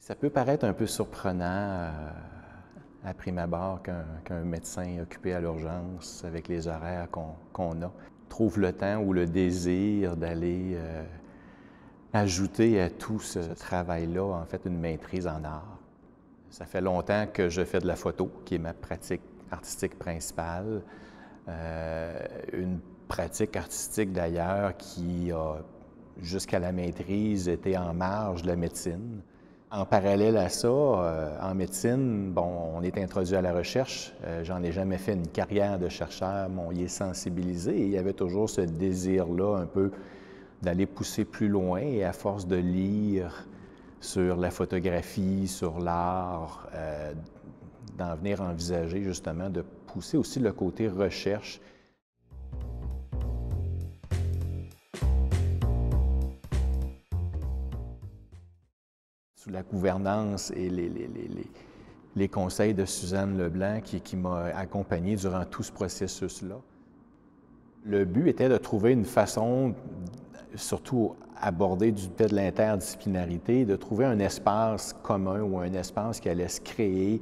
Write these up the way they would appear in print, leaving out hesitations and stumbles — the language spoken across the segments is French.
Ça peut paraître un peu surprenant à prime abord qu'un médecin occupé à l'urgence avec les horaires qu'on a trouve le temps ou le désir d'aller ajouter à tout ce travail-là, en fait, une maîtrise en art. Ça fait longtemps que je fais de la photo, qui est ma pratique artistique principale. Une pratique artistique d'ailleurs qui a, jusqu'à la maîtrise, été en marge de la médecine. En parallèle à ça, en médecine, bon, on est introduit à la recherche. J'en ai jamais fait une carrière de chercheur, mais on y est sensibilisé et il y avait toujours ce désir-là un peu d'aller pousser plus loin et à force de lire sur la photographie, sur l'art, d'en venir envisager justement de pousser aussi le côté recherche. Sous la gouvernance et les conseils de Suzanne Leblanc qui m'a accompagné durant tout ce processus-là. Le but était de trouver une façon, surtout aborder du fait de l'interdisciplinarité, de trouver un espace commun ou un espace qui allait se créer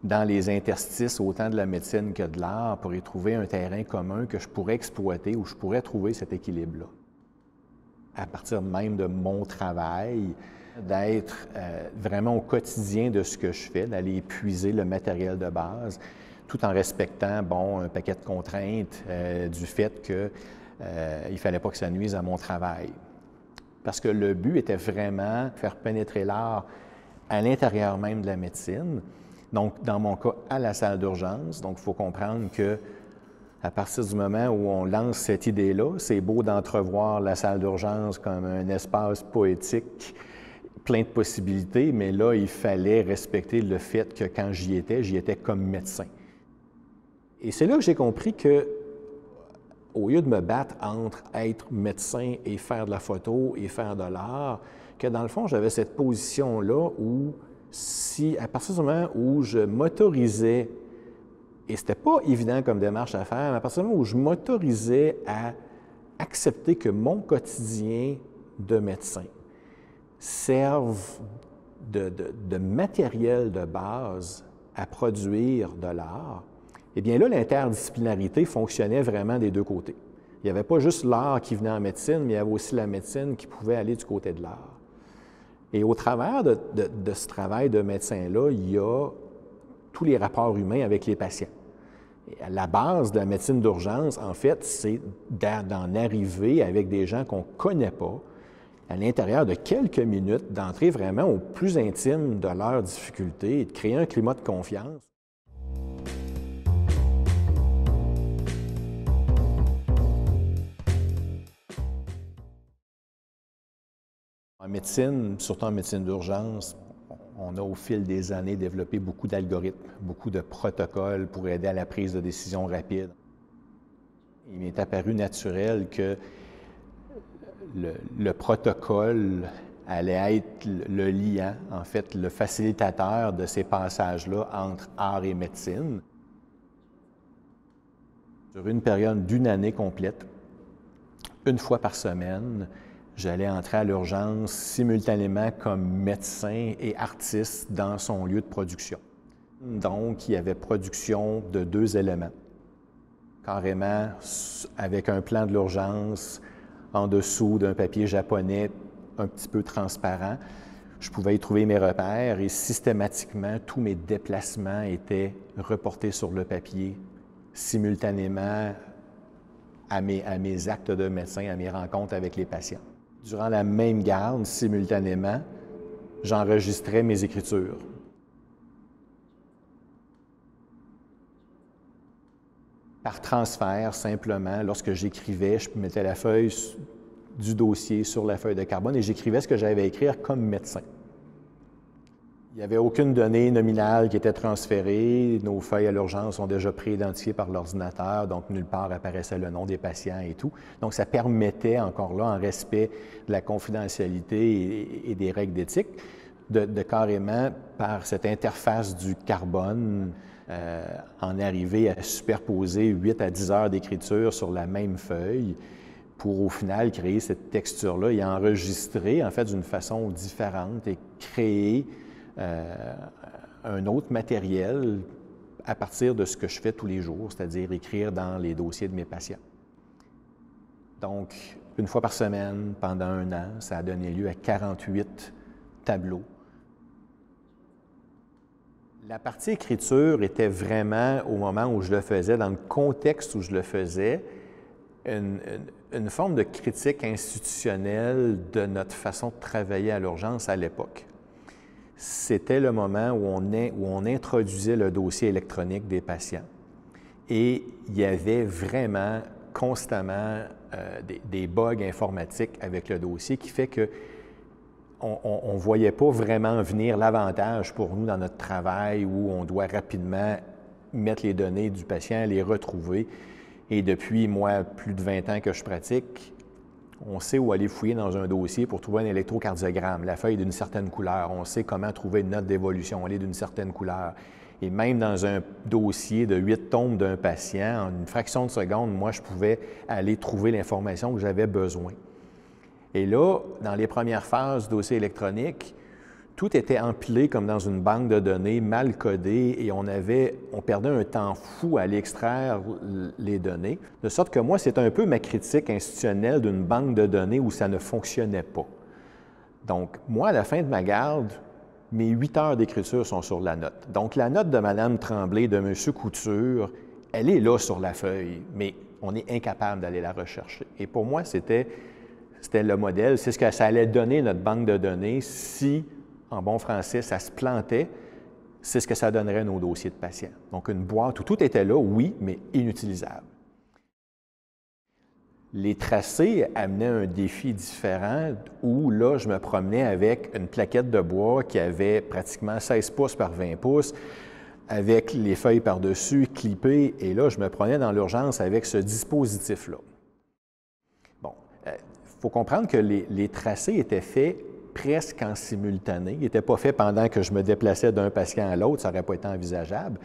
dans les interstices autant de la médecine que de l'art pour y trouver un terrain commun que je pourrais exploiter, où je pourrais trouver cet équilibre-là. À partir même de mon travail, d'être vraiment au quotidien de ce que je fais, d'aller épuiser le matériel de base, tout en respectant, bon, un paquet de contraintes du fait qu'il ne fallait pas que ça nuise à mon travail. Parce que le but était vraiment de faire pénétrer l'art à l'intérieur même de la médecine. Donc, dans mon cas, à la salle d'urgence. Donc, il faut comprendre que à partir du moment où on lance cette idée-là, c'est beau d'entrevoir la salle d'urgence comme un espace poétique, plein de possibilités, mais là, il fallait respecter le fait que quand j'y étais comme médecin. Et c'est là que j'ai compris que, au lieu de me battre entre être médecin et faire de la photo et faire de l'art, que dans le fond, j'avais cette position-là où, si à partir du moment où je m'autorisais, et c'était pas évident comme démarche à faire, mais à partir du moment où je m'autorisais à accepter que mon quotidien de médecin serve de matériel de base à produire de l'art, eh bien là, l'interdisciplinarité fonctionnait vraiment des deux côtés. Il n'y avait pas juste l'art qui venait en médecine, mais il y avait aussi la médecine qui pouvait aller du côté de l'art. Et au travers de ce travail de médecin-là, il y a tous les rapports humains avec les patients. Et à la base de la médecine d'urgence, en fait, c'est d'en arriver avec des gens qu'on ne connaît pas, à l'intérieur de quelques minutes, d'entrer vraiment au plus intime de leurs difficultés et de créer un climat de confiance. En médecine, surtout en médecine d'urgence, on a au fil des années développé beaucoup d'algorithmes, beaucoup de protocoles pour aider à la prise de décision rapide. Il m'est apparu naturel que le protocole allait être le liant, en fait, le facilitateur de ces passages-là entre art et médecine. Sur une période d'une année complète, une fois par semaine, j'allais entrer à l'urgence simultanément comme médecin et artiste dans son lieu de production. Donc, il y avait production de deux éléments, carrément avec un plan de l'urgence en dessous d'un papier japonais un petit peu transparent. Je pouvais y trouver mes repères et systématiquement, tous mes déplacements étaient reportés sur le papier simultanément à mes actes de médecin, à mes rencontres avec les patients. Durant la même garde, simultanément, j'enregistrais mes écritures. Par transfert, simplement, lorsque j'écrivais, je mettais la feuille du dossier sur la feuille de carbone et j'écrivais ce que j'avais à écrire comme médecin. Il n'y avait aucune donnée nominale qui était transférée. Nos feuilles à l'urgence sont déjà pré-identifiées par l'ordinateur, donc nulle part apparaissait le nom des patients et tout. Donc, ça permettait, encore là, en respect de la confidentialité et des règles d'éthique, de carrément, par cette interface du carbone, en arriver à superposer 8 à 10 heures d'écriture sur la même feuille pour au final créer cette texture-là et enregistrer en fait d'une façon différente et créer un autre matériel à partir de ce que je fais tous les jours, c'est-à-dire écrire dans les dossiers de mes patients. Donc, une fois par semaine, pendant 1 an, ça a donné lieu à 48 tableaux. La partie écriture était vraiment, au moment où je le faisais, dans le contexte où je le faisais, une forme de critique institutionnelle de notre façon de travailler à l'urgence à l'époque. C'était le moment où on introduisait le dossier électronique des patients. Et il y avait vraiment constamment des bugs informatiques avec le dossier qui fait que on ne voyait pas vraiment venir l'avantage pour nous dans notre travail où on doit rapidement mettre les données du patient, les retrouver. Et depuis, moi, plus de 20 ans que je pratique, on sait où aller fouiller dans un dossier pour trouver un électrocardiogramme. La feuille est d'une certaine couleur. On sait comment trouver une note d'évolution. Elle est d'une certaine couleur. Et même dans un dossier de 8 tomes d'un patient, en une fraction de seconde, moi, je pouvais aller trouver l'information que j'avais besoin. Et là, dans les premières phases du dossier électronique, tout était empilé comme dans une banque de données, mal codé, et on perdait un temps fou à aller extraire les données. De sorte que moi, c'est un peu ma critique institutionnelle d'une banque de données où ça ne fonctionnait pas. Donc, moi, à la fin de ma garde, mes 8 heures d'écriture sont sur la note. Donc, la note de Mme Tremblay, de M. Couture, elle est là sur la feuille, mais on est incapable d'aller la rechercher. Et pour moi, c'était le modèle, c'est ce que ça allait donner notre banque de données si, en bon français, ça se plantait, c'est ce que ça donnerait nos dossiers de patients. Donc, une boîte où tout était là, oui, mais inutilisable. Les tracés amenaient un défi différent où, là, je me promenais avec une plaquette de bois qui avait pratiquement 16 pouces par 20 pouces, avec les feuilles par-dessus, clippées, et là, je me promenais dans l'urgence avec ce dispositif-là. Bon, il faut comprendre que les tracés étaient faits presque en simultané. Ils n'étaient pas faits pendant que je me déplaçais d'un patient à l'autre, ça n'aurait pas été envisageable.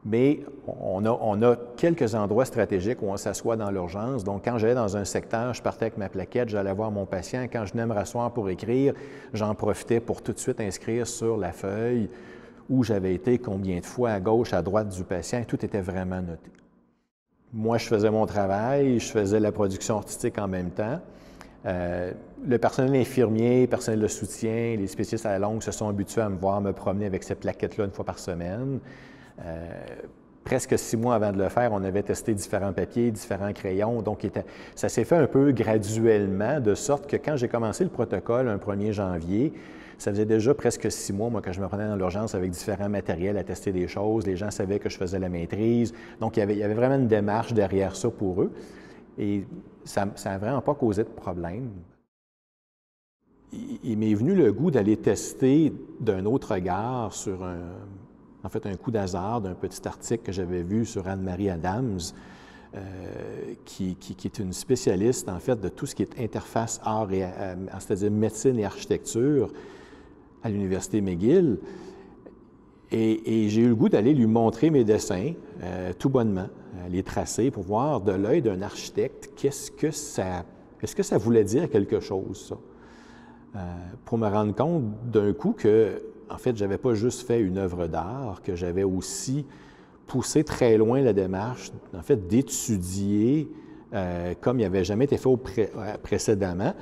Mais on a quelques endroits stratégiques où on s'assoit dans l'urgence. Donc, quand j'allais dans un secteur, je partais avec ma plaquette, j'allais voir mon patient. Quand je venais me rasseoir pour écrire, j'en profitais pour tout de suite inscrire sur la feuille où j'avais été, combien de fois, à gauche, à droite du patient. Tout était vraiment noté. Moi, je faisais mon travail, je faisais la production artistique en même temps. Le personnel infirmier, le personnel de soutien, les spécialistes à la longue se sont habitués à me voir me promener avec cette plaquette-là une fois par semaine. Presque 6 mois avant de le faire, on avait testé différents papiers, différents crayons. Donc, ça s'est fait un peu graduellement, de sorte que quand j'ai commencé le protocole un 1er janvier, ça faisait déjà presque 6 mois, moi, que je me prenais dans l'urgence avec différents matériels à tester des choses. Les gens savaient que je faisais la maîtrise. Donc, il y avait vraiment une démarche derrière ça pour eux. Et ça n'a vraiment pas causé de problème. Il m'est venu le goût d'aller tester d'un autre regard sur en fait, un coup d'hasard d'un petit article que j'avais vu sur Anne-Marie Adams, qui est une spécialiste, en fait, de tout ce qui est interface art, c'est-à-dire médecine et architecture à l'Université McGill. Et j'ai eu le goût d'aller lui montrer mes dessins, tout bonnement, les tracer pour voir de l'œil d'un architecte est-ce que ça voulait dire quelque chose, ça? Pour me rendre compte d'un coup que, en fait, je n'avais pas juste fait une œuvre d'art, que j'avais aussi poussé très loin la démarche, en fait, d'étudier, comme il n'avait jamais été fait précédemment,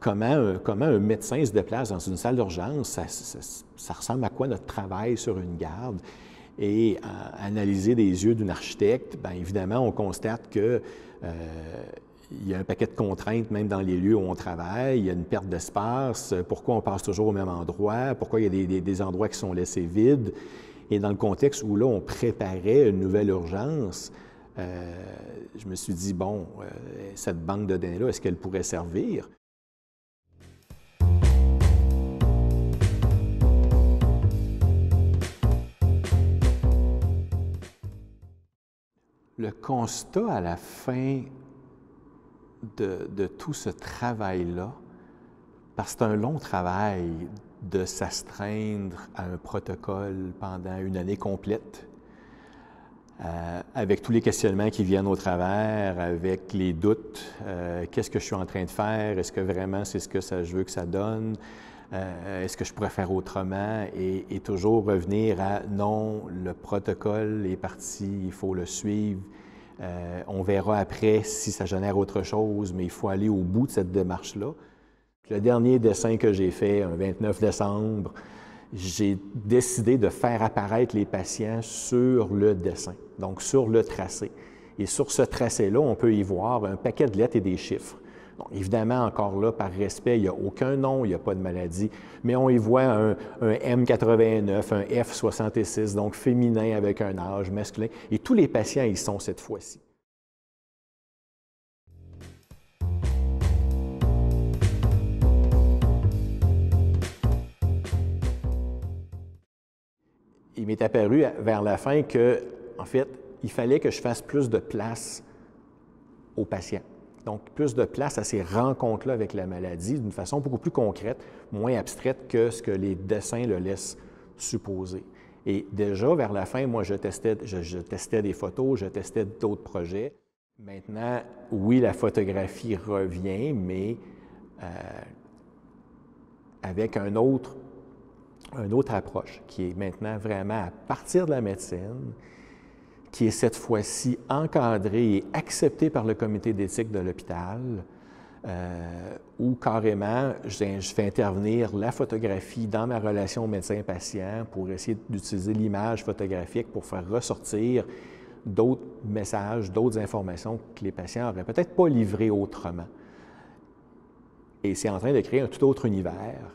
comment un médecin se déplace dans une salle d'urgence, ça ressemble à quoi notre travail sur une garde. Et analyser des yeux d'un architecte, bien évidemment, on constate que il y a un paquet de contraintes même dans les lieux où on travaille, il y a une perte d'espace, pourquoi on passe toujours au même endroit, pourquoi il y a des endroits qui sont laissés vides. Et dans le contexte où là, on préparait une nouvelle urgence, je me suis dit, bon, cette banque de données-là, est-ce qu'elle pourrait servir? Le constat à la fin de tout ce travail-là, parce que c'est un long travail de s'astreindre à un protocole pendant une année complète, avec tous les questionnements qui viennent au travers, avec les doutes, qu'est-ce que je suis en train de faire, est-ce que vraiment c'est ce que je veux que ça donne, est-ce que je pourrais faire autrement, et toujours revenir à non, le protocole est parti, il faut le suivre, on verra après si ça génère autre chose, mais il faut aller au bout de cette démarche-là. Le dernier dessin que j'ai fait, un 29 décembre, j'ai décidé de faire apparaître les patients sur le dessin, donc sur le tracé. Et sur ce tracé-là, on peut y voir un paquet de lettres et des chiffres. Donc, évidemment, encore là, par respect, il n'y a aucun nom, il n'y a pas de maladie, mais on y voit un M89, un F66, donc féminin avec un âge masculin, et tous les patients y sont cette fois-ci. Il m'est apparu vers la fin que, en fait, il fallait que je fasse plus de place aux patients. Donc, plus de place à ces rencontres-là avec la maladie d'une façon beaucoup plus concrète, moins abstraite que ce que les dessins le laissent supposer. Et déjà, vers la fin, moi, je testais des photos, je testais d'autres projets. Maintenant, oui, la photographie revient, mais avec une autre approche, qui est maintenant vraiment à partir de la médecine, qui est cette fois-ci encadrée et acceptée par le comité d'éthique de l'hôpital, où carrément, je fais intervenir la photographie dans ma relation médecin-patient pour essayer d'utiliser l'image photographique pour faire ressortir d'autres messages, d'autres informations que les patients n'auraient peut-être pas livrées autrement. Et c'est en train de créer un tout autre univers